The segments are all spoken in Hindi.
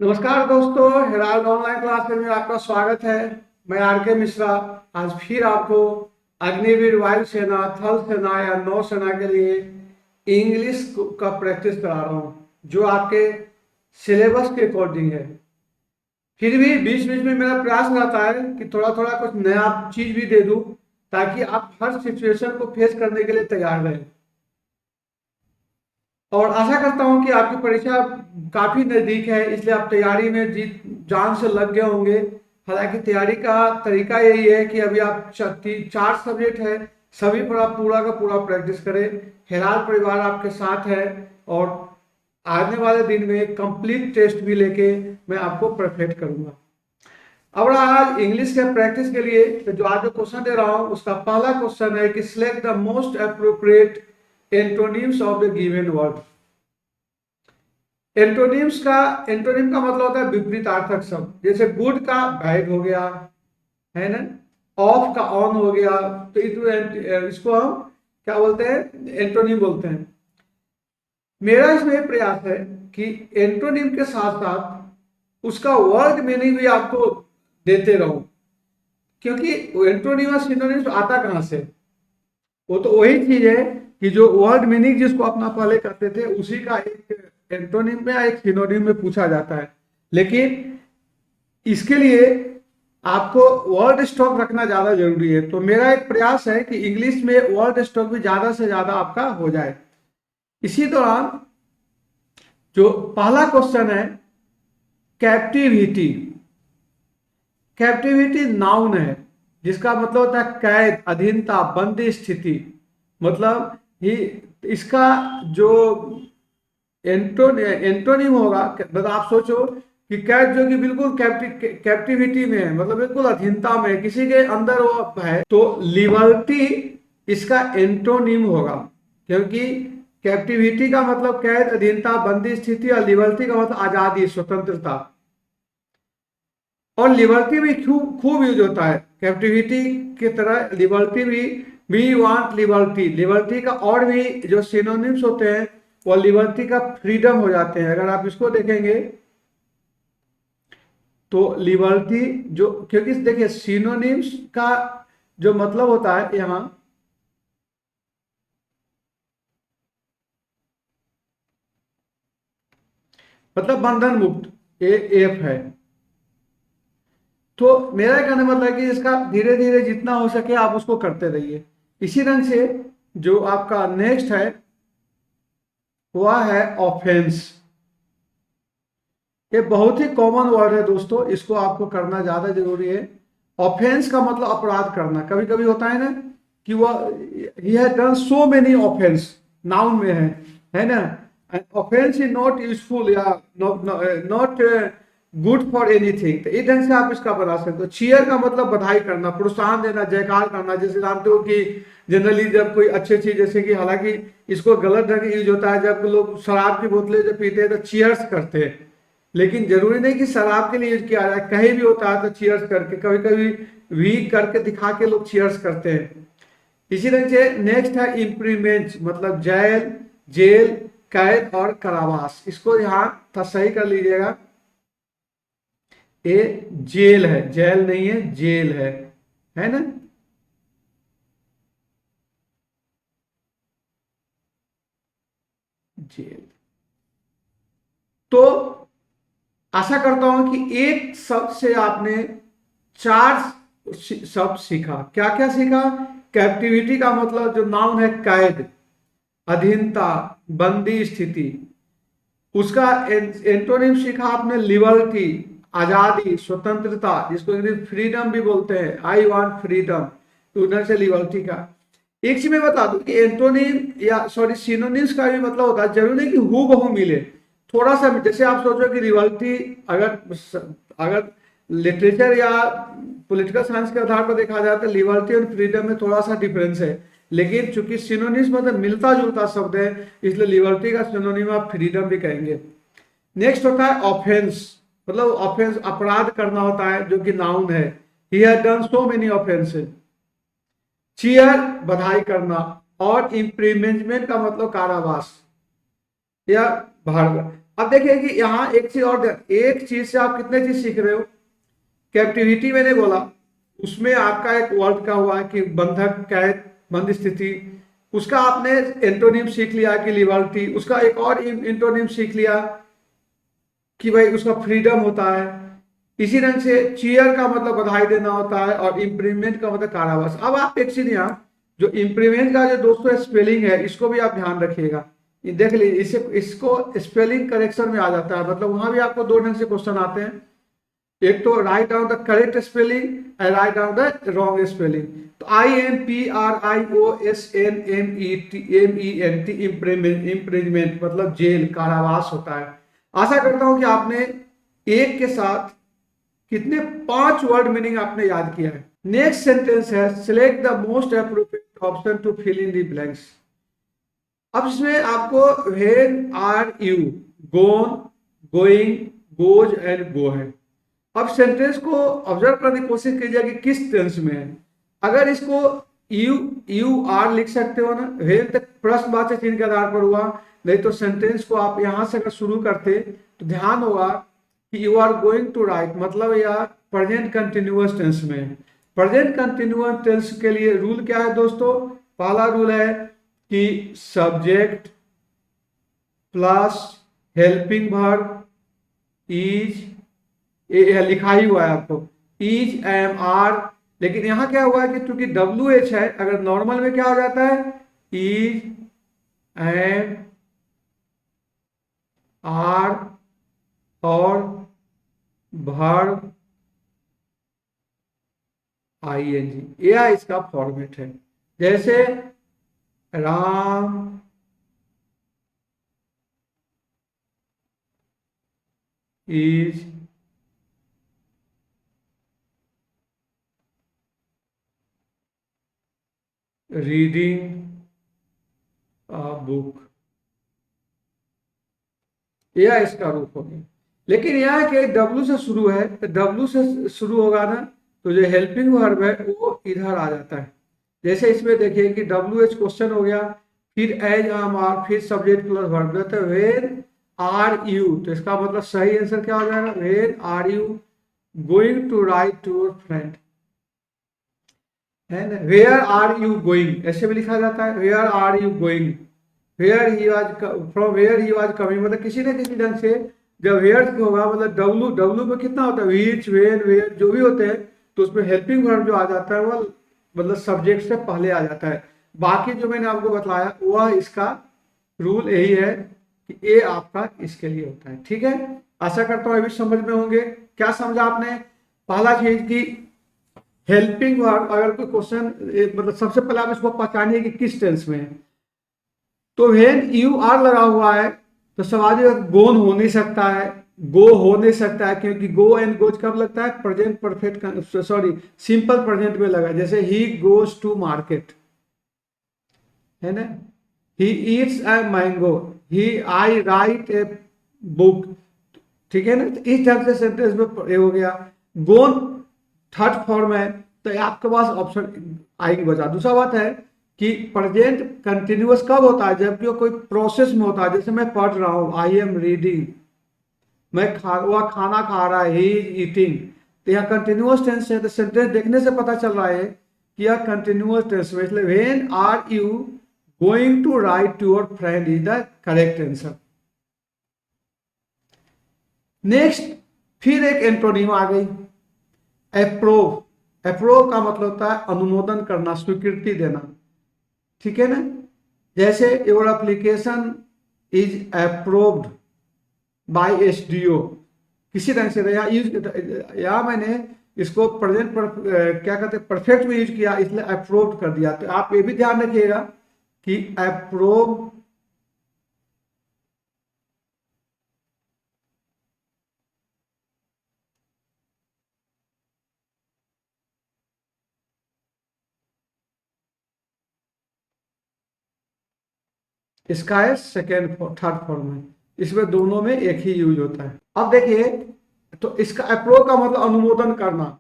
नमस्कार दोस्तों, हेराल्ड ऑनलाइन क्लासेस में आपका स्वागत है। मैं आर के मिश्रा आज फिर आपको अग्निवीर वायुसेना, थल सेना या नौसेना के लिए इंग्लिश का प्रैक्टिस करा रहा हूँ जो आपके सिलेबस के अकॉर्डिंग है। फिर भी बीच बीच में मेरा प्रयास रहता है कि थोड़ा थोड़ा कुछ नया चीज भी दे दूं ताकि आप हर सिचुएशन को फेस करने के लिए तैयार रहें। और आशा करता हूं कि आपकी परीक्षा काफी नजदीक है, इसलिए आप तैयारी में जी जान से लग गए होंगे। हालांकि तैयारी का तरीका यही है कि अभी आप चार सब्जेक्ट है, सभी पर आप पूरा का पूरा प्रैक्टिस करें। हेराल परिवार आपके साथ है और आने वाले दिन में कंप्लीट टेस्ट भी लेके मैं आपको परफेक्ट करूंगा। अब आज इंग्लिश के प्रैक्टिस के लिए तो जो आज जो क्वेश्चन दे रहा हूं उसका पहला क्वेश्चन है कि select the most appropriate antonyms of the given word. Antonym का मतलब होता है विपरीतार्थक शब्द। जैसे गुड का बैड हो गया, है ना। ऑफ का ऑन हो गया, तो इसको हम क्या बोलते हैं, एंटोनिम बोलते हैं। मेरा इसमें प्रयास है कि एंटोनिम के साथ साथ उसका वर्ड मीनिंग भी आपको देते रहूं, क्योंकि एंटोनिम और सिनोनिम आता कहां से, वो तो वही चीज है कि जो वर्ड मीनिंग जिसको अपना पहले करते थे उसी का एक एंटोनिम में एक सिनोनिम में पूछा जाता है। लेकिन इसके लिए आपको वर्ड स्टॉक रखना ज्यादा जरूरी है, तो मेरा एक प्रयास है कि इंग्लिश में वर्ड स्टॉक भी ज्यादा से ज्यादा आपका हो जाए। इसी दौरान जो पहला क्वेश्चन है कैप्टिविटी। कैप्टिविटी नाउन है जिसका मतलब होता है कैद, अधीनता, बंदी स्थिति। मतलब ही इसका जो एंटोनिम होगा, मतलब आप सोचो कि कैद जो कि बिल्कुल कैप्टिविटी में है, मतलब बिल्कुल अधीनता में है, किसी के अंदर वो है, तो लिबर्टी इसका एंटोनिम होगा। क्योंकि कैप्टिविटी का मतलब कैद, अधीनता, बंदी स्थिति, और लिबर्टी का मतलब आजादी, स्वतंत्रता। और लिबर्टी भी खूब खूब यूज होता है कैप्टिविटी की तरह। लिबर्टी भी, वी वांट लिबर्टी, लिबर्टी का और भी जो सिनोनिम्स होते हैं वो लिबर्टी का फ्रीडम हो जाते हैं। अगर आप इसको देखेंगे तो लिबर्टी जो, क्योंकि देखिए सिनोनिम्स का जो मतलब होता है यहां, मतलब बंधन मुक्त, एफ है। तो मेरा कहने मतलब है कि इसका धीरे धीरे जितना हो सके आप उसको करते रहिए। इसी ढंग से जो आपका नेक्स्ट है वह है ऑफेंस। ये बहुत ही कॉमन वर्ड है दोस्तों, इसको आपको करना ज्यादा जरूरी है। ऑफेंस का मतलब अपराध करना। कभी कभी होता है ना कि वह ही has done so many offence, noun में है ना। ऑफेंस इज नॉट यूजफुल या नॉट गुड फॉर एनीथिंग। तो इस ढंग से आप इसका बना सकते हो। चीयर का मतलब बधाई करना, प्रोत्साहन देना, जयकार करना। जैसे जानते हो कि जनरली जब कोई अच्छी चीज, जैसे कि हालांकि इसको गलत ढंग यूज होता है, जब लोग शराब की बोतलें जब पीते हैं तो चीयर्स करते हैं। लेकिन जरूरी नहीं कि शराब के लिए यूज किया जाए, कहीं भी होता है तो चीयर्स करके, कभी कभी वी करके दिखा के लोग चीयर्स करते हैं। इसी तरह से नेक्स्ट है इम्प्रीमेंट, मतलब जेल, जेल, कैद और कारावास। इसको यहां था सही कर लीजिएगा। ये जेल है, जेल नहीं है, जेल है ना। जेल। तो आशा करता हूं कि एक शब्द से आपने चार शब्द सीखा। क्या क्या सीखा? कैप्टिविटी का मतलब जो नाउन है कैद, अधीनता, बंदी स्थिति। उसका एंटोनिम सीखा आपने लिबर्टी, आजादी, स्वतंत्रता, जिसको इंग्लिश फ्रीडम भी बोलते हैं, आई वांट फ्रीडम। तो उधर से लिबर्टी का। एक चीज मैं बता दूं कि एंटोनिम या सॉरी सिनोनिम्स का भी मतलब होता है, जरूरी नहीं कि हु बहु मिले, थोड़ा सा। जैसे आप सोचो कि लिबर्टी, अगर अगर लिटरेचर या पॉलिटिकल साइंस के आधार पर देखा जाए तो लिबर्टी और फ्रीडम में थोड़ा सा डिफरेंस है। लेकिन चूंकि सिनोनिम्स मतलब मिलता जुलता शब्द है, इसलिए लिबर्टी का सिनोनिम आप फ्रीडम भी कहेंगे। नेक्स्ट होता है ऑफेंस, मतलब ऑफेंस अपराध करना होता है, जो कि नाउन है। He has done so many offences. Cheer बधाई करना, और इम्प्रीमेंट का मतलब कारावास या भाड़। अब देखिए कि यहाँ एक चीज और, एक चीज से आप कितने चीज सीख रहे हो। कैप्टिविटी मैंने बोला, उसमें आपका एक वर्ड का हुआ है कि बंधक, कैद, बंद स्थिति, उसका आपने एंटोनिम सीख लिया कि लिबर्टी, उसका एक और एंटोनिम सीख लिया कि भाई उसका फ्रीडम होता है। इसी ढंग से चीयर का मतलब बधाई देना होता है, और इम्प्रीमेंट का मतलब कारावास। अब आप एक चीज यहाँ, जो इम्प्रीमेंट का जो दोस्तों स्पेलिंग है, इसको भी आप ध्यान रखिएगा। ये देख लीजिए, इसे इसको स्पेलिंग करेक्शन में आ जाता है, मतलब वहां भी आपको दो ढंग से क्वेश्चन आते हैं। एक तो write down the correct spelling and write down the wrong spelling. तो IMPRIOSNMENT इम्प्रिजमेंट मतलब जेल, कारावास होता है। आशा करता हूं कि आपने एक के साथ कितने 5 वर्ड मीनिंग आपने याद किया है। नेक्स्ट सेंटेंस है, select the most appropriate option to fill in the blanks. अब इसमें आपको where are you, gone, going, goes and go है। अब सेंटेंस को ऑब्जर्व करने की कोशिश कीजिए कि किस टेंस में है। अगर इसको यू यू आर लिख सकते हो ना, वेर तक प्रश्नवाचक चिन्ह के आधार पर हुआ। नहीं तो सेंटेंस को आप यहां से अगर शुरू करते तो ध्यान होगा कि you are going to write, मतलब यह प्रेजेंट कंटिन्यूअस टेंस में है। प्रेजेंट कंटिन्यूअस टेंस के लिए रूल क्या है दोस्तों? पहला रूल है कि subject plus helping verb is, ये लिखा ही हुआ है आपको, इज, एम, आर। लेकिन यहां क्या हुआ है कि चूंकि डब्ल्यू एच है, अगर नॉर्मल में क्या हो जाता है, इज, एम, आर और वर्ब आईएनजी, यह इसका फॉर्मेट है। जैसे Ram is reading a book, यह इसका रूप हो गया। लेकिन यह कि डब्ल्यू से शुरू है, तो डब्ल्यू से शुरू होगा ना, तो जो हेल्पिंग वर्ब है वो इधर आ जाता है। जैसे इसमें देखिए कि डब्ल्यू एच क्वेश्चन हो गया, फिर एज, आम, आर, फिर सब्जेक्ट प्लस वर्ब, तो वेर आर यू, तो इसका मतलब सही आंसर क्या हो जाएगा, where are you going to write to your friend, है ना। वेयर आर यू गोइंग ऐसे भी लिखा जाता है, where are you going, where he was, from where he was coming, मतलब किसी न किसी ढंग से जब वेयर होगा, मतलब डब्लू, डब्लू में कितना होता है, व्हिच, वेन, वेयर जो भी होते हैं, तो उसमें हेल्पिंग वर्ब जो आ जाता है वो मतलब सब्जेक्ट से पहले आ जाता है। बाकी जो मैंने आपको बताया वह इसका रूल यही है कि ये आपका इसके लिए होता है। ठीक है, आशा करता हूँ अभी समझ में होंगे। क्या समझा आपने? पहला चीज की हेल्पिंग वर्ब, अगर कोई क्वेश्चन, मतलब सबसे पहले आप इसको पहचानिए कि किस टेंस में है। तो वेन यू आर लगा हुआ है तो सवाल गोन हो नहीं सकता है, गो हो नहीं सकता है, क्योंकि गो एंड गोज कब लगता है, present perfect, sorry simple present में लगा। जैसे ही गोज टू मार्केट, है ना, he eats a mango, he I right a book, ठीक है ना। तो इस ढंग से सेंटेंस में ये हो गया। गोन थर्ड फॉर्म है, तो आपके पास ऑप्शन आएगी बचा। दूसरा बात है कि प्रेजेंट कंटिन्यूअस कब होता है, जबकि वो कोई प्रोसेस में होता है। जैसे मैं पढ़ रहा हूँ, आई एम रीडिंग, मैं वह खाना खा रहा है, ही इज ईटिंग, तो यह कंटिन्यूअस टेंस है। तो सेंटेंस देखने से पता चल रहा है कि यह कंटिन्यूअस टेंस में, इसलिए when are you going to write to your friend is the correct answer. Next, फिर एक एंटोनिम आ गई, अप्रूव। अप्रूव का मतलब होता है अनुमोदन करना, स्वीकृति देना, ठीक है ना। जैसे your application is approved by SDO, किसी ढंग से या यूज, या मैंने इसको प्रेजेंट पर क्या कहते हैं परफेक्ट में यूज किया, इसलिए अप्रूव्ड कर दिया। तो आप ये भी ध्यान रखिएगा कि अप्रूव इसका है सेकेंड थर्ड फॉर्म में, इसमें दोनों में एक ही यूज होता है। अब देखिए, तो इसका अप्रूव का मतलब अनुमोदन करना,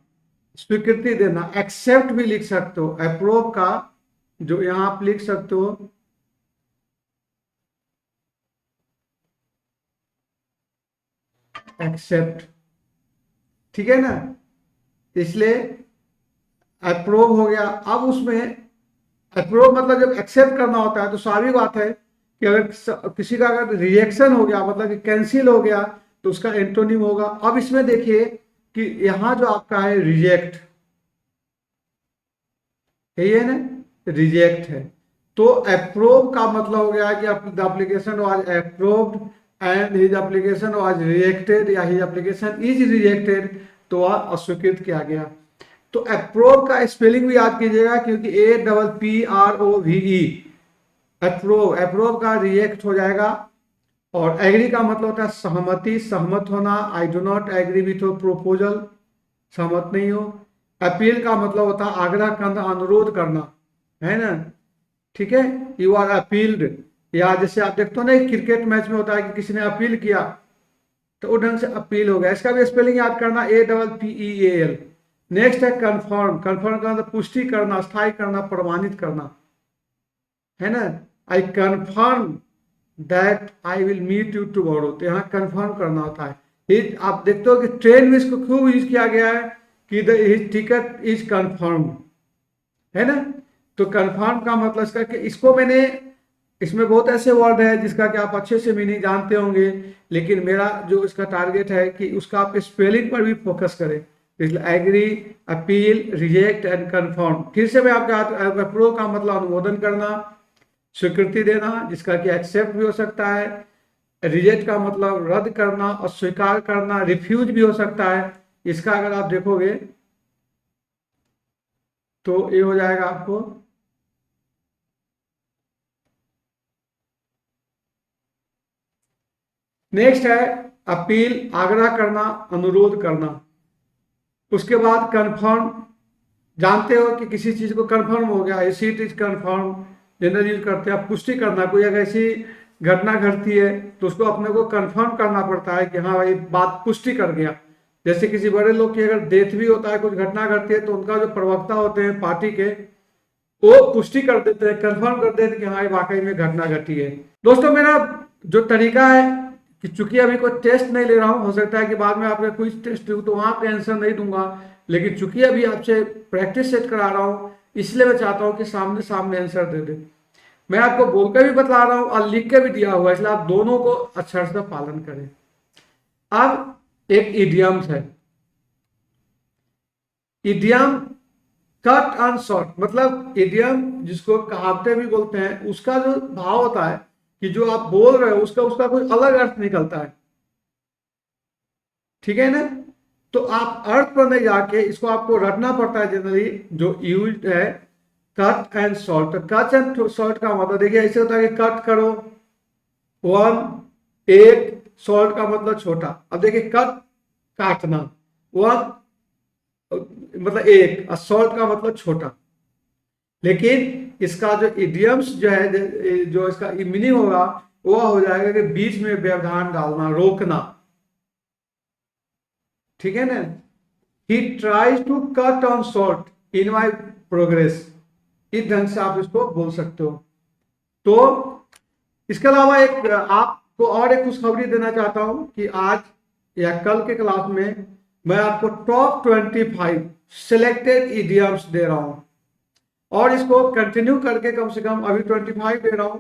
स्वीकृति देना। एक्सेप्ट भी लिख सकते हो, अप्रूव का जो यहां आप लिख सकते हो एक्सेप्ट, ठीक है ना। इसलिए अप्रूव हो गया। अब उसमें अप्रूव मतलब जब एक्सेप्ट करना होता है तो स्वाभाविक बात है कि अगर किसी का अगर रिजेक्शन हो गया मतलब कि कैंसिल हो गया तो उसका एंटोनिम होगा। अब इसमें देखिए कि यहां जो आपका है रिजेक्ट, यही है ना, रिजेक्ट है। तो अप्रूव का मतलब हो गया कि the application was approved and his application was rejected या हिज एप्लीकेशन इज रिजेक्टेड, तो वह अस्वीकृत किया गया। तो अप्रूव का स्पेलिंग भी याद कीजिएगा क्योंकि APPROVE, अप्रूव, अप्रूव का रिजेक्ट हो जाएगा। और एग्री का मतलब होता है सहमति, सहमत होना। I do not agree with your proposal, सहमत नहीं हो। अपील का मतलब होता है आग्रह करना, अनुरोध करना, है ना, ठीक है, यू आर अपील्ड। या जैसे आप देखते हो ना क्रिकेट मैच में होता है कि किसी ने अपील किया तो वो ढंग से अपील हो गया। इसका भी स्पेलिंग याद करना, APPEAL। नेक्स्ट है कंफर्म, कंफर्म का मतलब पुष्टि करना, स्थायी करना, प्रमाणित करना, है ना। I confirm that I will meet you tomorrow, तो यहाँ कंफर्म करना होता है। आप देखते हो कि ट्रेन में इसको खूब यूज किया गया है कि द टिकट इज कंफर्म, है ना। तो कंफर्म का मतलब इसका कि इसको मैंने, इसमें बहुत ऐसे वर्ड है जिसका कि आप अच्छे से मीनिंग जानते होंगे, लेकिन मेरा जो इसका टारगेट है कि उसका आप स्पेलिंग पर भी फोकस करें। इसलिए agree, appeal, reject and confirm. फिर से मैं आपके हाथ, अप्रूव का मतलब अनुमोदन करना, स्वीकृति देना, जिसका कि एक्सेप्ट भी हो सकता है। रिजेक्ट का मतलब रद्द करना, अस्वीकार करना, रिफ्यूज भी हो सकता है। इसका अगर आप देखोगे तो ये हो जाएगा आपको नेक्स्ट है अपील, आग्रह करना, अनुरोध करना। उसके बाद कंफर्म, जानते हो कि किसी चीज को कंफर्म हो गया, seat is confirm, general use करते हैं। पुष्टि करना, कोई अगर ऐसी घटना घटती है तो उसको अपने को कंफर्म करना पड़ता है कि हाँ भाई बात पुष्टि कर गया। जैसे किसी बड़े लोग की अगर डेथ भी होता है, कुछ घटना घटती है, तो उनका जो प्रवक्ता होते हैं पार्टी के, वो पुष्टि कर देते हैं, कंफर्म कर देते हैं कि हाँ वाकई में घटना घटी है। दोस्तों मेरा जो तरीका है कि चूंकि अभी कोई टेस्ट नहीं ले रहा हूं, हो सकता है कि बाद में आपका क्विज टेस्ट दूं तो वहां पे आंसर नहीं दूंगा, लेकिन चूंकि अभी आपसे प्रैक्टिस सेट करा रहा हूं इसलिए मैं चाहता हूं कि सामने सामने आंसर दे दे। मैं आपको बोल के भी बतला रहा हूं और लिख के भी दिया हुआ है, इसलिए आप दोनों को अक्षर से पालन करें। अब एक इडियम्स है, इडियम कट एंड शॉर्ट, मतलब इडियम जिसको कहावतें भी बोलते हैं, उसका जो भाव होता है कि जो आप बोल रहे हो उसका उसका कोई अलग अर्थ निकलता है, ठीक है ना। तो आप अर्थ पर नहीं जाके इसको आपको रटना पड़ता है। जनरली जो यूज है cut and short, cut and short का मतलब देखिए ऐसे होता है कि कट करो, वन, एक, शॉर्ट का मतलब छोटा। अब देखिए कट काटना, वन मतलब एक, और शॉर्ट का मतलब छोटा। लेकिन इसका जो इडियम्स जो है, जो इसका मीनिंग होगा वो हो जाएगा कि बीच में व्यवधान डालना, रोकना, ठीक है ना। He tries to cut on short in my progress, इस ढंग से आप इसको बोल सकते हो। तो इसके अलावा एक आपको और एक खुशखबरी देना चाहता हूं कि आज या कल के क्लास में मैं आपको टॉप 25 सिलेक्टेड इडियम्स दे रहा हूं, और इसको कंटिन्यू करके कम से कम अभी 25 दे रहा हूं,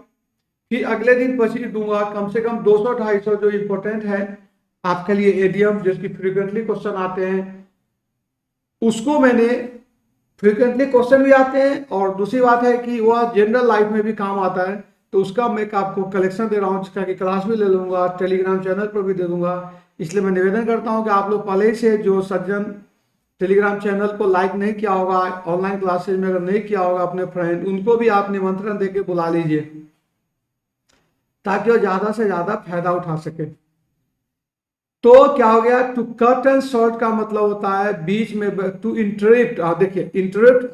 फिर अगले दिन 25 दूंगा। कम से कम 200-250 जो इंपॉर्टेंट है आपके लिए इडियम जिसकी फ्रीक्वेंटली क्वेश्चन आते हैं, उसको मैंने, फ्रीक्वेंटली क्वेश्चन भी आते हैं और दूसरी बात है कि वह जनरल लाइफ में भी काम आता है, तो उसका मैं आपको कलेक्शन दे रहा हूँ, जिसका कि क्लास भी ले लूंगा, टेलीग्राम चैनल पर भी दे दूंगा। इसलिए मैं निवेदन करता हूँ कि आप लोग पहले से जो सज्जन टेलीग्राम चैनल को लाइक नहीं किया होगा, ऑनलाइन क्लासेज में अगर नहीं किया होगा अपने फ्रेंड, उनको भी आप निमंत्रण देके बुला लीजिए ताकि वो ज्यादा से ज्यादा फायदा उठा सके। तो क्या हो गया, टू कट एंड शॉर्ट का मतलब होता है बीच में, टू इंटरप्ट, देखिए इंटरप्ट,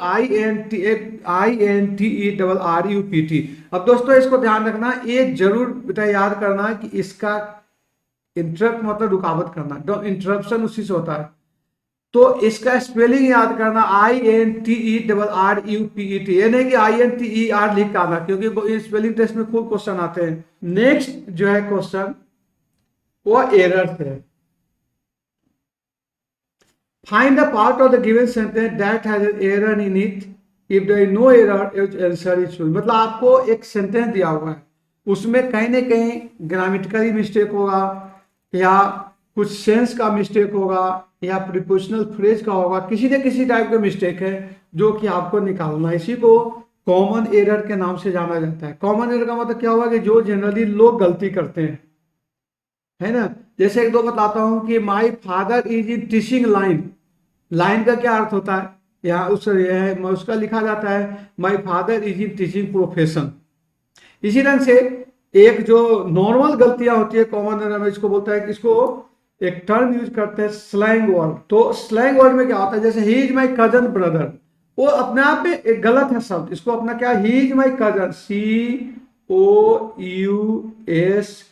INTERRUPT। अब दोस्तों इसको ध्यान रखना, ये जरूर बेटा याद करना कि इसका इंटरप्ट मतलब रुकावट करना, इंटरप्शन उसी से होता है। तो इसका स्पेलिंग याद करना, INTERRUPET, ये नहीं कि INTER लिख के आना, क्योंकि स्पेलिंग टेस्ट में खूब क्वेश्चन आते हैं। नेक्स्ट जो है क्वेश्चन वो एरर है, Find the part of the given sentence that has an error in it. If there is no error, answer is true. मतलब आपको एक सेंटेंस दिया हुआ है, उसमें कहीं ना कहीं ग्रामेटिकली मिस्टेक होगा, या कुछ सेंस का मिस्टेक होगा, या प्रीपोजिशनल फ्रेज का होगा, किसी न किसी टाइप का मिस्टेक है जो कि आपको निकालना है। इसी को कॉमन एरर के नाम से जाना जाता है। कॉमन एरर का मतलब क्या होगा कि जो जनरली लोग गलती करते हैं, है ना। जैसे एक दो बताता हूं कि my father is in teaching line. Line का क्या अर्थ होता है, यहाँ उसका लिखा जाता है my father is in teaching profession. इसी ढंग से एक जो नॉर्मल गलतियां होती है कॉमन एरर में, इसको बोलता है कि इसको एक टर्म यूज करते हैं स्लैंग वर्ड। तो स्लैंग वर्ड में क्या होता है, जैसे he is my cousin brother, वो अपने आप में एक गलत है शब्द, इसको अपना क्या, he is my cousin, COUSIN,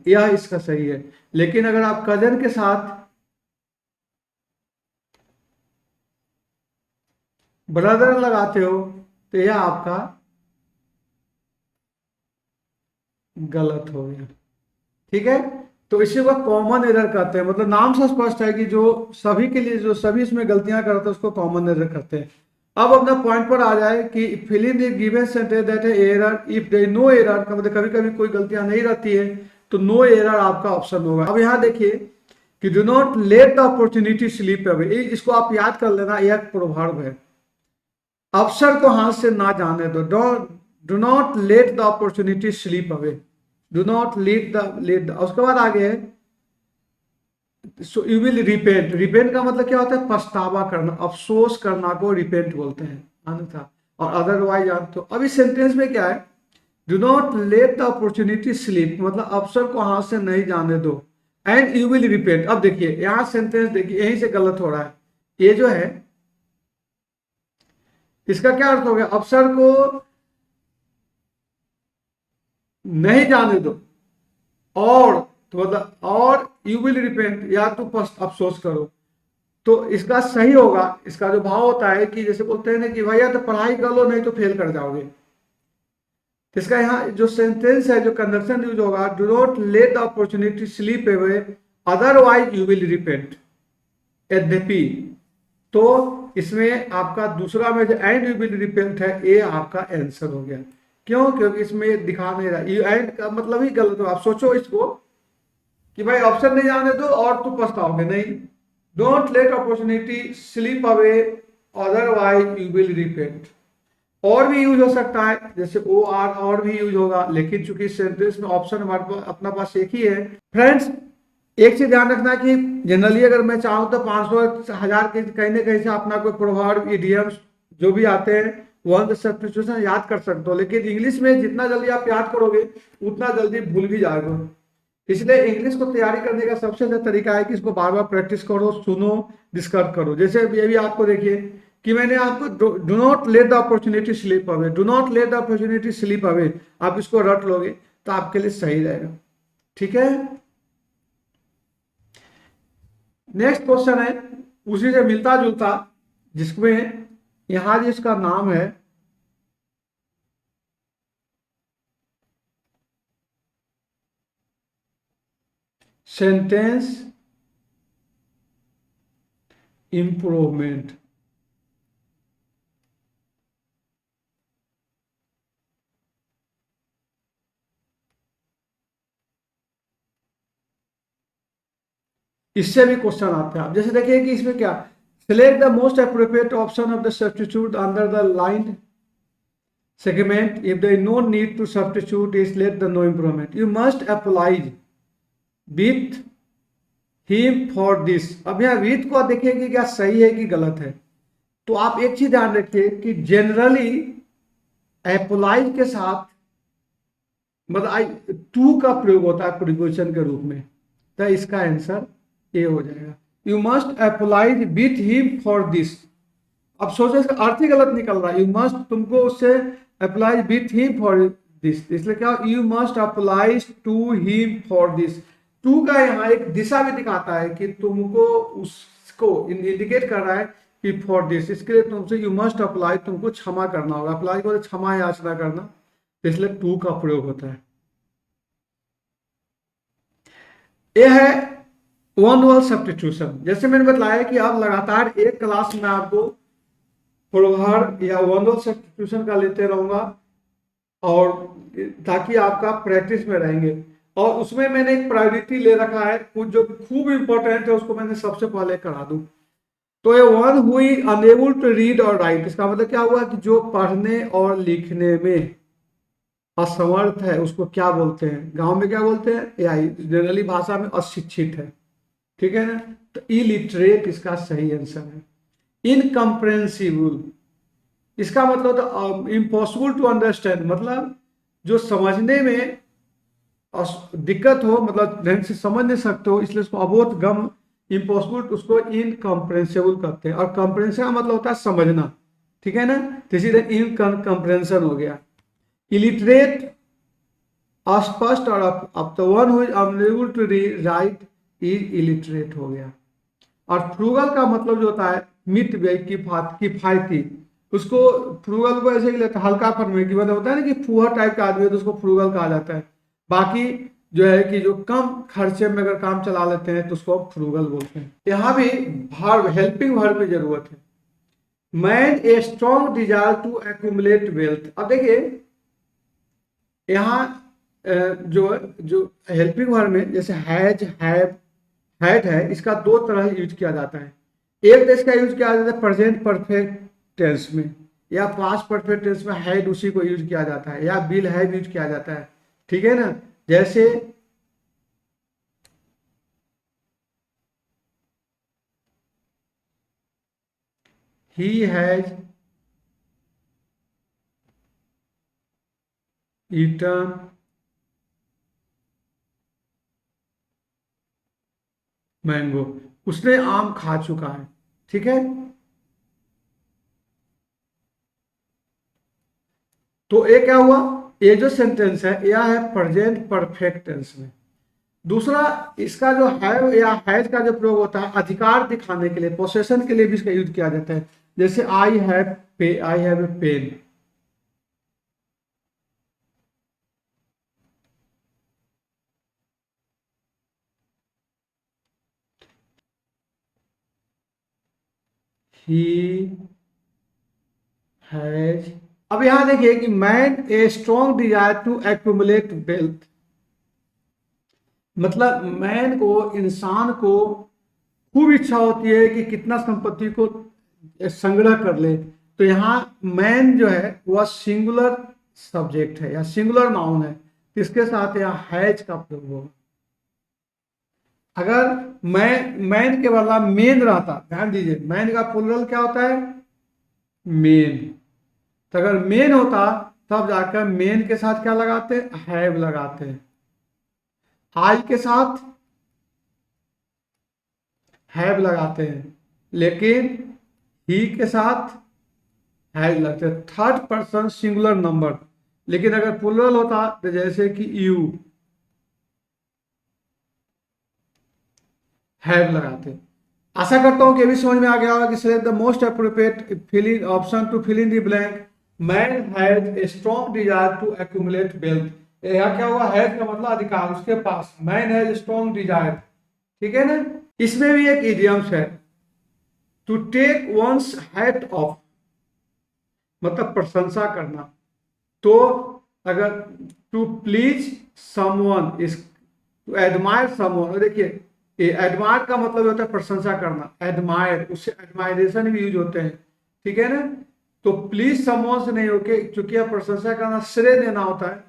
यह इसका सही है। लेकिन अगर आप कजन के साथ ब्रदर लगाते हो तो यह आपका गलत हो गया, ठीक है। तो इसी को कॉमन एरर कहते हैं। मतलब नाम से स्पष्ट है कि जो सभी के लिए, जो सभी इसमें गलतियां करते हैं उसको कॉमन एरर कहते हैं। अब अपना पॉइंट पर आ जाए कि fill in the given sentence that है error. If there no error का मतलब कभी कभी कोई गलतियां नहीं रहती है, तो नो एरर आपका ऑप्शन होगा। अब यहाँ देखिए कि do not let the opportunity slip away, इसको आप याद कर लेना, यह प्रोवर्ब है। अवसर को हाथ से ना जाने दो, do not let the opportunity slip away, do not let the. उसके बाद आगे है so you will repent. Repent का मतलब क्या होता है, पछतावा करना, अफसोस करना को रिपेंट बोलते हैं, अन्यथा। और अदरवाइज आप तो अब इस सेंटेंस में क्या है, do not let the opportunity slip, मतलब अवसर को हाथ से नहीं जाने दो, एंड यू विल रिपेंट। अब देखिए यहां सेंटेंस देखिए, यहीं से गलत हो रहा है। ये जो है इसका क्या अर्थ हो गया, अवसर को नहीं जाने दो, और तो मतलब और यू विल रिपेंट, या तो अफसोस करो। तो इसका सही होगा, इसका जो भाव होता है कि जैसे बोलते हैं ना कि भैया तो पढ़ाई कर लो नहीं तो फेल कर जाओगे। तो इसका यहाँ जो सेंटेंस है, जो कंजंक्शन यूज होगा, do not let the opportunity slip away otherwise you will repent. यद्यपि, तो इसमें आपका दूसरा में जो एंड यू विल रिपेंट है, ये आपका आंसर हो गया। क्यों, क्योंकि इसमें दिखा नहीं रहा, यू एंड का मतलब ही गलत हो। आप सोचो इसको कि भाई ऑप्शन नहीं जाने दो और तू पछताओगे नहीं, don't let opportunity slip away otherwise you will repent. और भी यूज हो सकता है, जैसे ओ आर और भी यूज होगा, लेकिन चूंकि सेंटेंस में ऑप्शन हमारे पास अपना पास एक ही है। फ्रेंड्स, एक चीज ध्यान रखना कि जनरली अगर मैं चाहूँ तो 500 1000 के कहीं ना कहीं से अपना कोई प्रोवर्ब, इडियम्स जो भी आते हैं वन सब्स्टिट्यूशन याद कर सकते हो, लेकिन इंग्लिश में जितना जल्दी आप याद करोगे उतना जल्दी भूल भी जाएगा। इसलिए इंग्लिश को तैयारी करने का सबसे अच्छा तरीका है कि इसको बार बार प्रैक्टिस करो, सुनो, डिस्कस करो। जैसे ये भी आपको देखिए कि मैंने आपको do not let the opportunity slip away, do not let the opportunity slip away, आप इसको रट लोगे तो आपके लिए सही रहेगा, ठीक है। नेक्स्ट क्वेश्चन है उसी से मिलता जुलता, जिसमें यहां जिसका नाम है सेंटेंस इंप्रूवमेंट। इससे भी क्वेश्चन आते हैं। आप जैसे देखिए कि इसमें क्या, select the most appropriate option of the substitute under the line segment. If there is no need to substitute is let the no improvement, you must applies with him for this. अब यहाँ विथ को देखिए कि क्या सही है कि गलत है। तो आप एक चीज ध्यान रखिए कि जनरली अप्लाइज के साथ मतलब टू का प्रयोग होता है प्रीपोजिशन के रूप में, तो इसका आंसर ए हो जाएगा। You must applies with him for this. अब सोचो इसका अर्थ ही गलत निकल रहा है, यू मस्ट, तुमको उससे apply with him for this, इसलिए क्या, you must applies to him for this. To का यहाँ एक दिशा भी दिखाता है कि तुमको उसको इंडिकेट कर रहा है कि फॉर दिस, इसके लिए तुमसे यू मस्ट अप्लाई, तुमको क्षमा करना होगा। अप्लाई को क्षमा याचना करना, इसलिए टू का प्रयोग होता है। यह है वन वर्ड सब्स्टिट्यूशन, जैसे मैंने बताया कि आप लगातार एक क्लास में आपको प्रोवर्ब या वन वर्ड सब्स्टिट्यूशन का लेते रहूंगा, और ताकि आपका प्रैक्टिस में रहेंगे। और उसमें मैंने एक प्रायोरिटी ले रखा है, कुछ जो खूब इंपॉर्टेंट है उसको मैंने सबसे पहले करा दूं। तो ये वन हुई अनएबल टू रीड और राइट, इसका मतलब क्या हुआ कि जो पढ़ने और लिखने में असमर्थ है उसको क्या बोलते हैं, गांव में क्या बोलते हैं, या जनरली भाषा में अशिक्षित है। ठीक है ना, तो इलिटरेट इसका सही आंसर है। इनकम्प्रेंसिबल, इसका मतलब होता इम्पॉसिबल टू अंडरस्टैंड, मतलब जो समझने में दिक्कत हो, मतलब ढंग से समझ नहीं सकते हो, इसलिए उसको अबोध गम, इम्पॉसिबल उसको इनकम्प्रेंसिबल कहते हैं। और कम्प्रेंशन का मतलब होता है समझना, ठीक है ना, तो इसीलिए इनकम्प्रेंशन हो गया। इलिटरेट अस्पष्ट, और अब तो one who is unable to write is illiterate हो गया। और फ्रूगल का मतलब जो होता है मित व्यय किफायती, उसको फ्रूगल को ऐसे ही लेता है हल्का फर्मे की, मतलब होता है ना कि फूहर टाइप का आदमी है तो उसको फ्रूगल कहा जाता है। बाकी जो है कि जो कम खर्चे में अगर काम चला लेते हैं तो उसको फ्रूगल बोलते हैं। यहाँ भी वर्ब, हेल्पिंग वर्ब की जरूरत है। Man a strong desire to accumulate wealth, अब देखिए यहाँ जो जो हेल्पिंग वर्ब में जैसे हैज, हैव, हैड है, इसका दो तरह यूज किया जाता है। एक तो इसका यूज किया जाता है प्रेजेंट परफेक्ट टेंस में, या पास्ट परफेक्ट टेंस में हैड उसी को यूज किया जाता है, या विल हैव यूज किया जाता है। ठीक है ना, जैसे ही हैज ईटन मैंगो, उसने आम खा चुका है। ठीक है, तो ये क्या हुआ, ये जो सेंटेंस है यह है प्रेजेंट परफेक्ट टेंस में। दूसरा, इसका जो है या हैज का जो प्रयोग होता है अधिकार दिखाने के लिए, पोसेशन के लिए भी इसका यूज किया जाता है। जैसे I have pay, I have a pen. He has, अब यहां देखिए कि man a strong desire to accumulate wealth, मतलब मैन को, इंसान को खूब इच्छा होती है कि कितना संपत्ति को संग्रह कर ले। तो यहाँ मैन जो है वह सिंगुलर सब्जेक्ट है या सिंगुलर नाउन है, इसके साथ यहाँ हैज का प्रयोग होगा। अगर मैन के बदला मेन रहता, ध्यान दीजिए मैन का प्लूरल क्या होता है, मेन। तो अगर मेन होता तब जाकर मेन के साथ क्या लगाते, हैव लगाते हैं। आई के साथ हैव लगाते हैं, लेकिन ही के साथ हैज लगते हैं। थर्ड पर्सन सिंगुलर नंबर, लेकिन अगर प्लूरल होता तो जैसे कि यू, हैव लगाते। आशा करता हूं कि अभी समझ में आ गया होगा कि select the most appropriate filling option to fill in the blank. Man has a strong desire to accumulate wealth, यहाँ क्या हुआ, हैज का मतलब अधिकार, उसके पास, मैन हैज स्ट्रॉन्ग डिजायर। ठीक है ना, इसमें भी एक इडियम्स है, to take one's hat off, मतलब प्रशंसा करना। तो अगर to please someone is to admire someone, देखिए एडमायर का मतलब होता है प्रशंसा करना, एडमायर, उससे एडमायरेशन भी यूज होते हैं। ठीक है ना, तो प्लीज समवन से नहीं होके, क्योंकि आप प्रशंसा करना श्रेय देना होता है,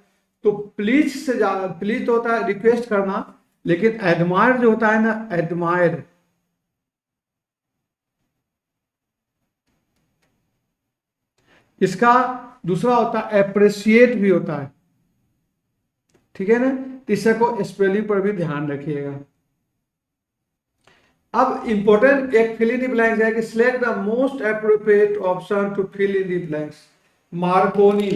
तो प्लीज से ज्यादा, प्लीज तो होता है रिक्वेस्ट करना, लेकिन एडमायर जो होता है ना, एडमायर, इसका दूसरा होता है अप्रिशिएट भी होता है। ठीक है ना, तीसरे को स्पेलिंग पर भी ध्यान रखिएगा। अब इंपॉर्टेंट एक फिल इन द ब्लैंक्स है कि select the most appropriate option to fill in the blanks. Marconi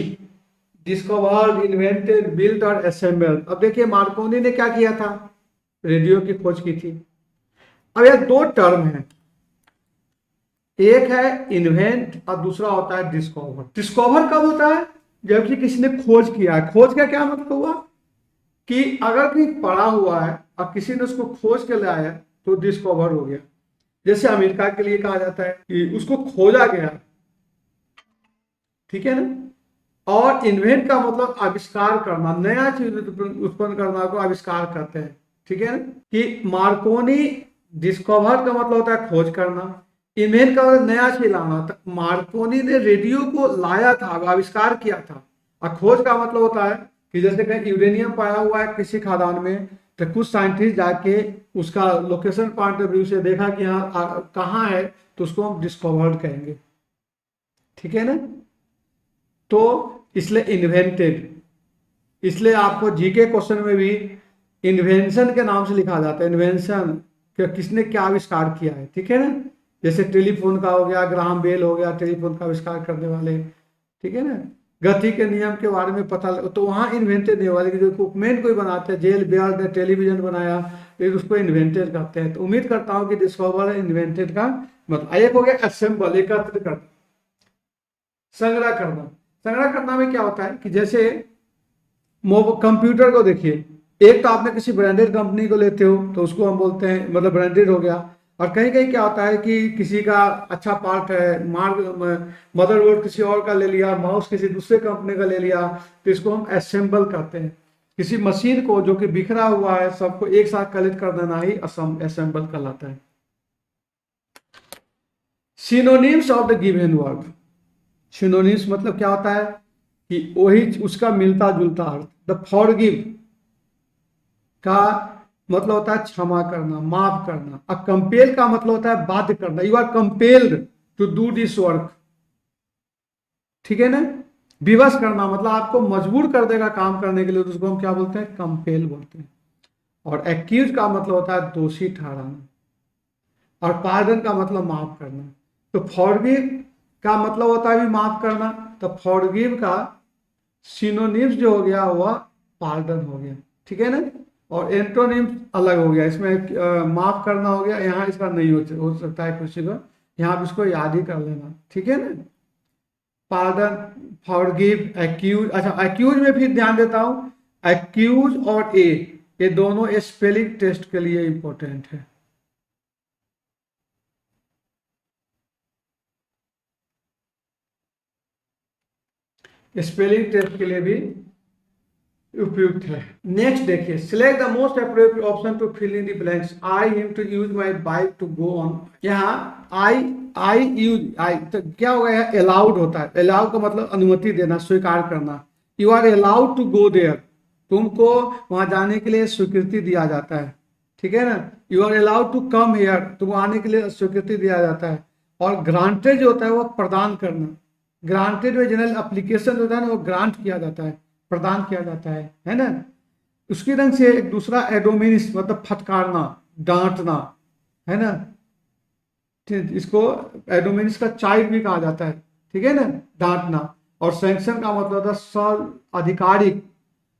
discovered, invented, built और असेंबल्ड। अब देखिए मार्कोनी ने क्या किया था, रेडियो की खोज की थी। अब यह दो टर्म है, एक है इन्वेंट और दूसरा होता है डिस्कवर। डिस्कवर कब होता है, जबकि किसी ने खोज किया है। खोज का क्या मतलब हुआ कि अगर कोई पड़ा हुआ है और किसी ने उसको खोज के लाया है तो डिस्कवर हो गया। जैसे अमेरिका के लिए कहा जाता है कि उसको खोजा गया, ठीक है ना। और इन्वेंट का मतलब आविष्कार करना, नया चीज उत्पन्न करना को आविष्कार करते हैं, ठीक है ना। कि मार्कोनी, डिस्कवर का मतलब होता है खोज करना, इन्वेंट का मतलब नया चीज लाना। तो मार्कोनी ने रेडियो को लाया था, आविष्कार किया था। और खोज का मतलब होता है कि जैसे कहीं यूरेनियम पाया हुआ है किसी खदान में, तो कुछ साइंटिस्ट जाके उसका लोकेशन पॉइंट ऑफ व्यू से देखा कि यहाँ कहाँ है, तो उसको हम डिस्कवर्ड कहेंगे, ठीक है ना। तो इसलिए इन्वेंटेड, इसलिए आपको जीके क्वेश्चन में भी इन्वेंशन के नाम से लिखा जाता है, इन्वेंशन कि किसने क्या आविष्कार किया है, ठीक है ना। जैसे टेलीफोन का हो गया, ग्राहम बेल हो गया, टेलीफोन का आविष्कार करने वाले, ठीक है ना। गति के नियम के बारे में पता तो वहां इन्वेंटेड नहीं हुआ, लेकिन जो इक्विपमेंट कोई बनाते हैं, जेल बेल ने टेलीविजन बनाया, फिर उसको इन्वेंटेड करते हैं। तो उम्मीद करता हूँ कि डिस्कवर इन्वेंटेड का मतलब एक हो गया असेंबल, एकत्र करना, संग्रह करना। संग्रह करना में क्या होता है कि जैसे कंप्यूटर को देखिए, एक तो आपने किसी ब्रांडेड कंपनी को लेते हो तो उसको हम बोलते हैं मतलब ब्रांडेड हो गया। और कहीं कहीं क्या होता है कि किसी का अच्छा पार्ट है, मदरबोर्ड किसी और का ले लिया, माउस किसी दूसरे कंपनी का ले लिया, तो इसको हम असेंबल करते हैं। किसी मशीन को जो कि बिखरा हुआ है सबको एक साथ कलेक्ट कर देना ही असेंबल कहलाता है। Synonyms of the given word, synonyms मतलब क्या होता है कि वही उसका मिलता जुलता अर्थ। द फॉरगिव का मतलब होता है क्षमा करना, माफ करना। अ कंपेल का मतलब होता है बाध्य करना, you are compelled to do this work, ठीक है ना। विवश करना मतलब आपको मजबूर कर देगा काम करने के लिए, तो उसको हम क्या बोलते हैं, कंपेल बोलते हैं। और एक्यूज का मतलब होता है दोषी ठहराना। और पार्डन का मतलब माफ करना। तो फॉरगिव का मतलब होता है भी माफ करना, तो फॉरगिव का सिनोनिम्स जो हो गया वह पार्डन हो गया, ठीक है ना। और एंटोनिम्स अलग हो गया, इसमें माफ करना हो गया, यहाँ इसका नहीं हो सकता है किसी को, यहाँ आप इसको याद ही कर लेना, ठीक है ना। Pardon, forgive, accuse. अच्छा एक्यूज में फिर ध्यान देता हूं, एक्यूज और ये दोनों स्पेलिंग टेस्ट के लिए इंपॉर्टेंट है। स्पेलिंग टेस्ट के लिए भी उपयुक्त है। नेक्स्ट देखिए, select the most appropriate option to fill in the blanks. I him to use my bike to go on. यहाँ आई यूज, आई तो क्या हो गया, अलाउड होता है। अलाउ का मतलब अनुमति देना, स्वीकार करना। You are allowed to go there, तुमको वहां जाने के लिए स्वीकृति दिया जाता है, ठीक है ना। You are allowed to come here, तुमको आने के लिए स्वीकृति दिया जाता है। और ग्रांटेड जो होता है वो प्रदान करना। ग्रांटेड में जनरल एप्लीकेशन होता है ना, वो ग्रांट किया जाता है, प्रदान किया जाता है ना। उसके रंग से एक दूसरा एडोमिनिस मतलब फटकारना, डांटना, है ना। इसको एडोमिनिस का चाइल्ड भी कहा जाता है, ठीक है ना, डांटना। और सैंक्शन का मतलब होता है सर्व आधिकारिक।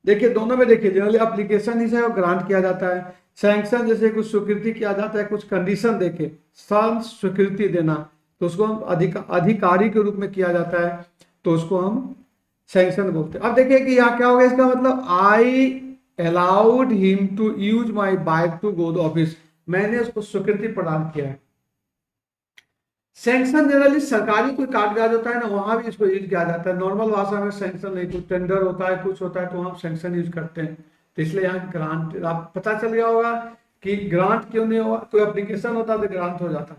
देखिए दोनों में देखिए, जनरली एप्लीकेशन ही से वो ग्रांट किया जाता है। सैंक्शन जैसे कुछ स्वीकृति किया जाता है, कुछ कंडीशन देके सर्व स्वीकृति देना, तो उसको हम अधिकारी के रूप में किया जाता है, तो उसको हम सैंक्शन बोलते हैं। अब देखिए कि यहाँ क्या होगा, इसका मतलब I allowed him to use my bike to go the office, मैंने उसको स्वीकृति प्रदान किया है। सैंक्शन जनरली सरकारी कोई कागजात होता है ना, वहां भी इसको यूज किया जाता है। नॉर्मल भाषा में सैंक्शन नहीं, कुछ टेंडर होता है, कुछ होता है, तो हम सैंक्शन यूज करते हैं। तो इसलिए यहाँ ग्रांट, आप पता चल गया होगा कि ग्रांट क्यों नहीं हुआ। कोई एप्लीकेशन होता तो ग्रांट हो जाता,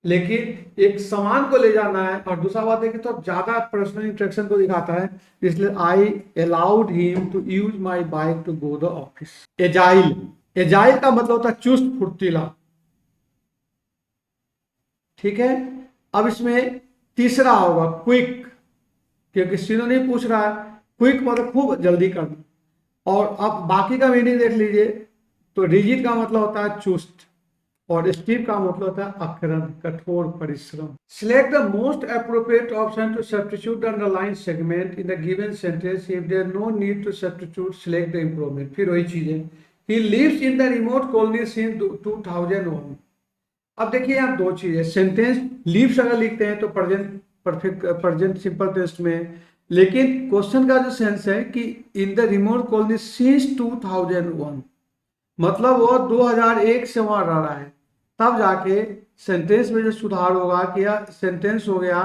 लेकिन एक सामान को ले जाना है। और दूसरा बात है कि तो ज्यादा पर्सनल इंटरेक्शन को दिखाता है, इसलिए I allowed him to use my bike to go the office. Agile, agile का मतलब होता है चुस्त फुर्तीला, ठीक है। अब इसमें तीसरा होगा क्विक, क्योंकि सिनोनिम पूछ रहा है। क्विक मतलब खूब जल्दी करना। और अब बाकी का मीनिंग देख लीजिए, तो रिजिड का मतलब होता है चुस्त, और स्टीव का मतलब होता है अकरन, कठोर परिश्रम। Select the most appropriate option to substitute the underline segment in the given sentence. If there no need to substitute, select the improvement. फिर वही चीज है, he lives in the remote colony since 2001। अब देखिए यहाँ दो चीजें, सेंटेंस लिव्स अगर लिखते हैं तो present perfect, present simple tense में, लेकिन क्वेश्चन का जो सेंस है कि in the remote colony since 2001, मतलब वो 2001 से वहां रह रहा है, तब जाके सेंटेंस में जो सुधार होगा कि यह सेंटेंस हो गया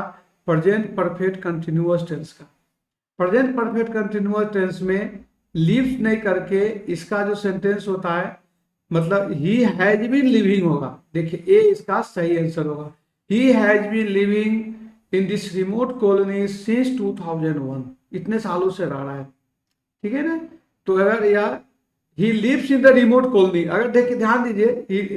प्रेजेंट परफेक्ट कंटिन्यूअस टेंस का। प्रेजेंट परफेक्ट कंटिन्यूअस टेंस में लिव्स नहीं करके इसका जो सेंटेंस होता है, मतलब ही हैज बीन लिविंग होगा। देखिए ए इसका सही आंसर होगा। He has been living in this remote colony since 2001, इतने सालों से रह रहा है, ठीक है ना। तो अगर यह he lives in the remote colony, अगर देखिए ध्यान दीजिए,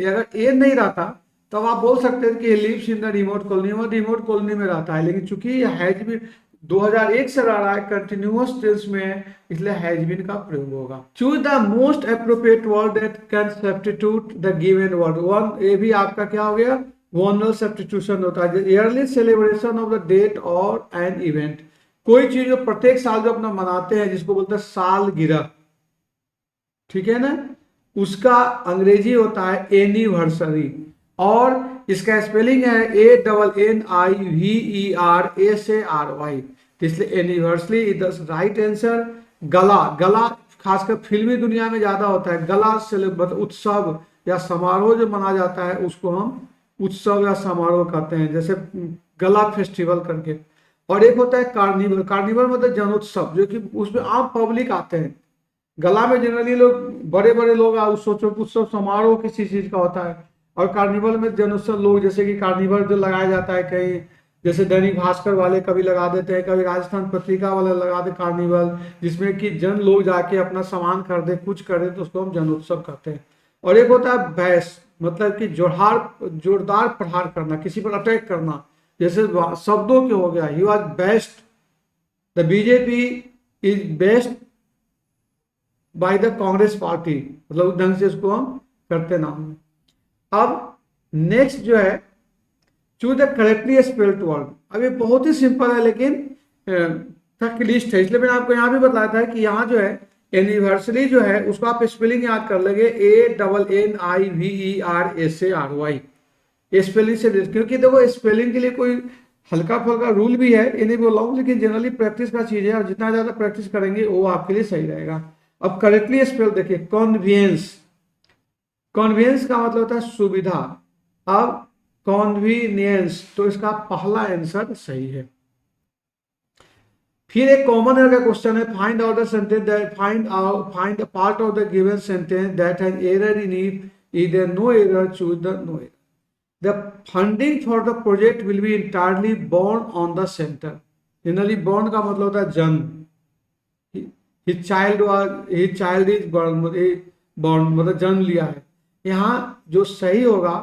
अगर ए नहीं रहता तब आप बोल सकते हैं कि lives in the remote colony, वो रिमोट कॉलोनी में रहता है, लेकिन चूंकि ये हैज बीन 2001 से रह रहा है कंटिन्यूअस टेंस में, इसलिए हैज बीन का प्रयोग होगा। Choose the most appropriate word that can substitute the given word. One, ये भी आपका क्या हो गया, वनरल सब्स्टिट्यूशन होता है। Yearly celebration of the date और एन इवेंट, कोई चीज जो प्रत्येक साल जो अपना मनाते हैं जिसको बोलते हैं सालगिरह, ठीक है ना, उसका अंग्रेजी होता है एनिवर्सरी, और इसका स्पेलिंग है ANNIVERSARY, तो इसलिए anniversary is the right answer. गला, गला खासकर फिल्मी दुनिया में ज्यादा होता है, गला मतलब उत्सव या समारोह जो मना जाता है उसको हम उत्सव या समारोह कहते हैं, जैसे गला फेस्टिवल करके। और एक होता है कार्निवल, कार्निवल मतलब जनोत्सव, जो कि उसमें आम पब्लिक आते हैं। गला में जनरली लोग बड़े बड़े लोग सोचो उत्सव समारोह किसी चीज का होता है, और कार्निवल में जनोत्सव लोग, जैसे कि कार्निवल जो लगाया जाता है कहीं, जैसे दैनिक भास्कर वाले कभी लगा देते हैं, कभी राजस्थान पत्रिका वाले लगा दे कार्निवल, जिसमें कि जन लोग जाके अपना सामान खरीदे कुछ करे, तो उसको हम जनोत्सव कहते हैं। और एक होता है बैस, मतलब कि जोरदार प्रहार करना, किसी पर अटैक करना, जैसे शब्दों के हो गया, he was best, the BJP is best by the Congress party, मतलब उस ढंग से इसको हम करते नाम। अब नेक्स्ट जो है, choose the correctly spelled word. अब ये बहुत ही सिंपल है, लेकिन तक लिस्ट है, इसलिए मैंने आपको यहाँ भी बताया था कि यहाँ जो है एनिवर्सरी जो है उसको आप स्पेलिंग याद कर लेंगे, ANNIVERSARY, स्पेलिंग से, क्योंकि देखो स्पेलिंग के लिए कोई हल्का फुल्का रूल भी है, ये नहीं बोल रहा हूँ, लेकिन जनरली प्रैक्टिस का चीज है, और जितना ज्यादा प्रैक्टिस करेंगे वो आपके लिए सही रहेगा। अब करेक्टली स्पेल देखिए, कॉन्वियंस, कॉन्वियंस का मतलब होता है सुविधा। अब कॉन्वीनियंस, तो इसका पहला आंसर सही है। फिर एक कॉमन एरर का क्वेश्चन है, find out the sentence that find a part of the given sentence that has error in it, either no error, choose the no error. The funding for the project will be entirely borne on the center. Generally born का मतलब होता है जन्म, his child is born मतलब जन्म लिया है। यहाँ जो सही होगा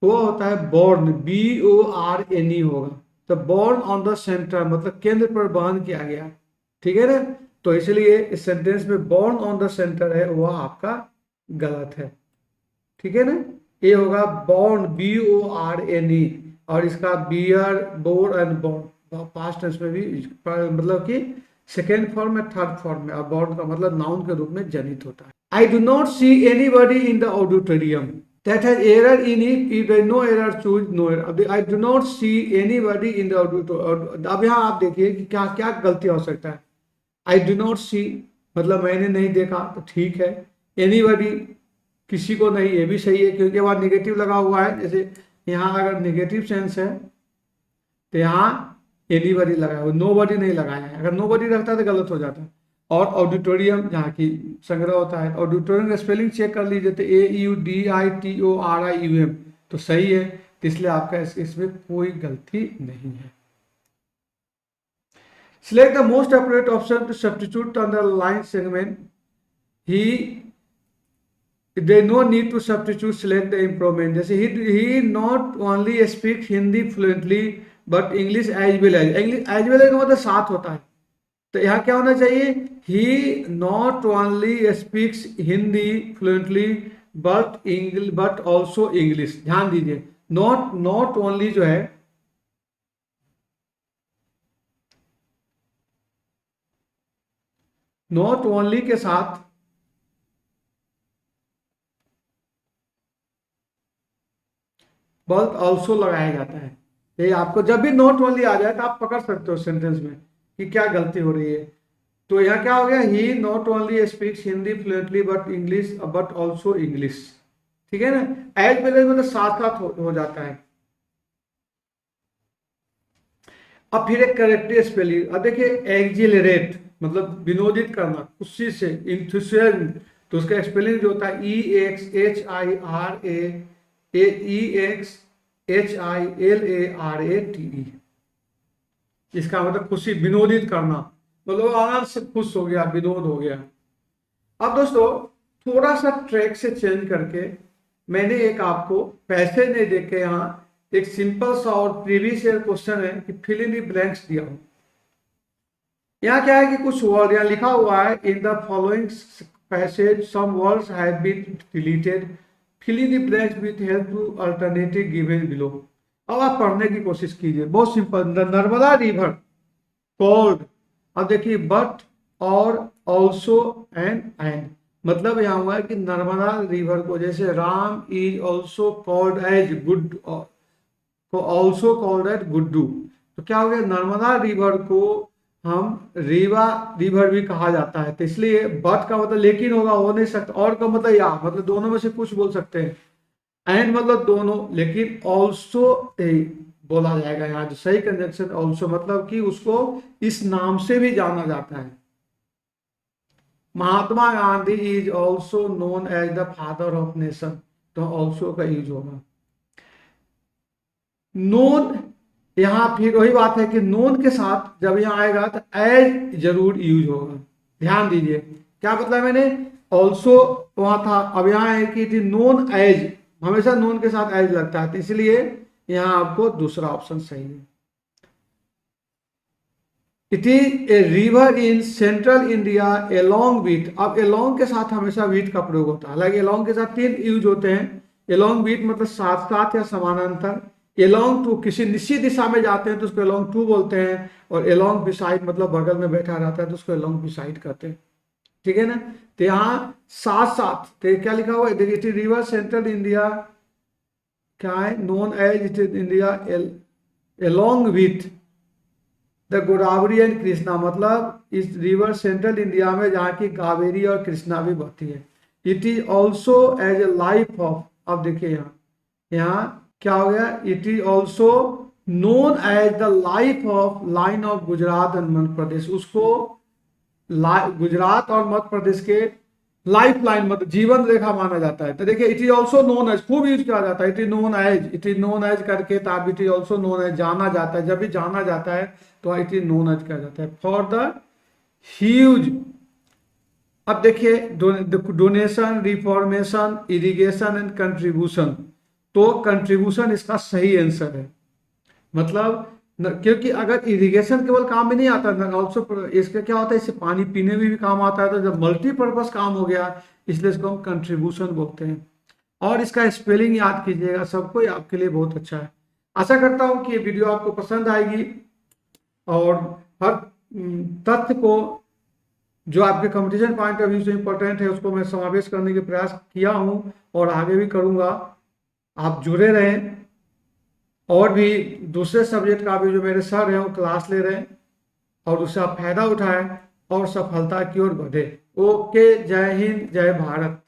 वो होता है born, BORNE होगा, तो born on the center मतलब केंद्र पर बहन किया गया, ठीक है ना। तो इसलिए इस सेंटेंस में born on the center है, वह आपका गलत है, ठीक है ना। ये होगा बॉर्न, BORNE, और इसका bear, bore and borne past tense में भी मतलब कि सेकेंड फॉर्म में, थर्ड फॉर्म में, और बॉर्न का मतलब नाउन के रूप में जनित होता है। I do not see anybody in the auditorium that has error in it, if there no error choose no error. I do not see anybody in the auditorium. अब यहाँ आप देखिए कि क्या क्या गलती हो सकता है। आई डू नॉट सी मतलब मैंने नहीं देखा, तो ठीक है। एनीबॉडी किसी को नहीं, ये भी सही है, क्योंकि वहां निगेटिव लगा हुआ है। जैसे यहाँ अगर निगेटिव सेंस है तो यहाँ एनीबॉडी लगाया हुआ, नो बॉडी नहीं लगाया है, अगर नो बॉडी रखता है तो गलत हो जाता है। और ऑडिटोरियम जहाँ की संग्रह होता है, ऑडिटोरियम का स्पेलिंग चेक कर लीजिए, तो AUDITORIUM, तो सही है, तो इसलिए आपका इसमें कोई गलती नहीं है। Select the most appropriate option to substitute on the line segment. There no need to substitute, select the improvement. जैसे he not only speak Hindi fluently but English as well as, English as well as का मतलब साथ होता है, तो यहाँ क्या होना चाहिए, he not only speaks Hindi fluently but also English। ध्यान दीजिए, not only जो है, not only के साथ बट ऑल्सो लगाया जाता है। ये आपको जब भी नॉट ओनली आ जाए तो आप पकड़ सकते हो सेंटेंस में कि क्या गलती हो रही है। तो यहाँ क्या हो गया, he not only speaks Hindi fluently but also English. ठीक है ना, एज वेल एज मतलब साथ साथ हो जाता है। अब फिर एक करेक्टिव स्पेलिंग, अब देखिए एक्जिलरेट मतलब विनोदित करना, खुशी से, इंथुसियाज्म, तो उसका स्पेलिंग जो होता है EXHIRAEXHILARATE। इसका मतलब खुशी, विनोदित करना, मतलब आनंद से खुश हो गया, विनोद हो गया। अब दोस्तों थोड़ा सा ट्रैक से चेंज करके मैंने एक आपको पैसे नहीं देख के यहाँ एक सिंपल सा और प्रीवियस ईयर क्वेश्चन है कि फिल इन द ब्लैंक्स दिया हूं। यहाँ क्या है कि कुछ वर्ड यहाँ लिखा हुआ है, in the following passage some words have been deleted, fill in the blanks with help to alternative given below. अब आप पढ़ने की कोशिश कीजिए, बहुत simple. The Narmada river called, अब देखिए बट और ऑल्सो एंड मतलब यहाँ हुआ है कि नर्मदा रिवर को, जैसे Ram is also called as good, को ऑल्सो कॉल्ड एट गुड्डू, तो क्या हो गया, नर्मदा रिवर को हम रीवा रिवर भी कहा जाता है, तो इसलिए बट का मतलब लेकिन होगा, हो नहीं सकता, और का मतलब या, मतलब दोनों में से कुछ बोल सकते हैं, एंड मतलब दोनों, लेकिन ऑल्सो बोला जाएगा यहाँ, जो सही कंजंक्शन ऑल्सो, मतलब कि उसको इस नाम से भी जाना जाता है। Mahatma Gandhi is also known as the father of nation, तो ऑल्सो का यूज होगा। नोन, यहां फिर वही बात है कि नोन के साथ जब यहां आएगा तो एज जरूर यूज होगा, ध्यान दीजिए। क्या मतलब मैंने, ऑल्सो वहां था, अब यहां है कि नोन एज, हमेशा नोन के साथ एज लगता है, तो इसलिए यहां आपको दूसरा ऑप्शन सही है। It is a river in central India along with, अब एलोंग के साथ हमेशा विथ का प्रयोग होता है, हालांकि एलोंग के साथ तीन यूज होते हैं। एलोंग विथ मतलब साथ साथ या समानांतर, एलोंग टू किसी निश्चित दिशा में जाते हैं तो उसको एलोंग टू बोलते हैं, और एलोंग बिसाइड मतलब बगल में बैठा रहता है तो उसको एलोंग बिसाइड कहते हैं। ठीक है ना, तो यहाँ साथ साथ, तो क्या लिखा हुआ है, देखिए it is river central India, क्या है, known as it is India along with the Godavari and Krishna, मतलब इस रिवर सेंट्रल इंडिया में जहाँ की कावेरी और कृष्णा भी बहती है। It is also as a life of, अब देखिए यहाँ क्या हो गया, it is also known as the life of line of Gujarat and Madhya Pradesh, उसको गुजरात और मध्य प्रदेश के लाइफ लाइन मतलब जीवन रेखा माना जाता है। तो देखिए it is also known as खूब यूज किया जाता है, इट इज नोन एज करके, तब it is also known as जाना जाता है, जब भी जाना जाता है तो इट इज नोन एज किया जाता है फॉर द ह्यूज। अब देखिए donation, reformation, irrigation and contribution, तो कंट्रीब्यूशन इसका सही आंसर है। मतलब क्योंकि अगर इरिगेशन केवल काम में नहीं आता ना, ऑल्सो इसका क्या होता है, इससे पानी पीने में भी काम आता है, तो जब मल्टीपर्पज काम हो गया इसलिए इसको हम कंट्रीब्यूशन बोलते हैं। और इसका स्पेलिंग याद कीजिएगा, सबको ये आपके लिए बहुत अच्छा है। आशा करता हूं कि ये वीडियो आपको पसंद आएगी और हर तथ्य को जो आपके कंपटीशन पॉइंट ऑफ व्यू से इंपॉर्टेंट है उसको मैं समावेश करने के प्रयास किया हूं और आगे भी करूंगा। आप जुड़े रहें, और भी दूसरे सब्जेक्ट का भी जो मेरे सर हैं वो क्लास ले रहे हैं, और उससे आप फायदा उठाएं और सफलता की ओर बढ़े। ओके, जय हिंद, जय भारत।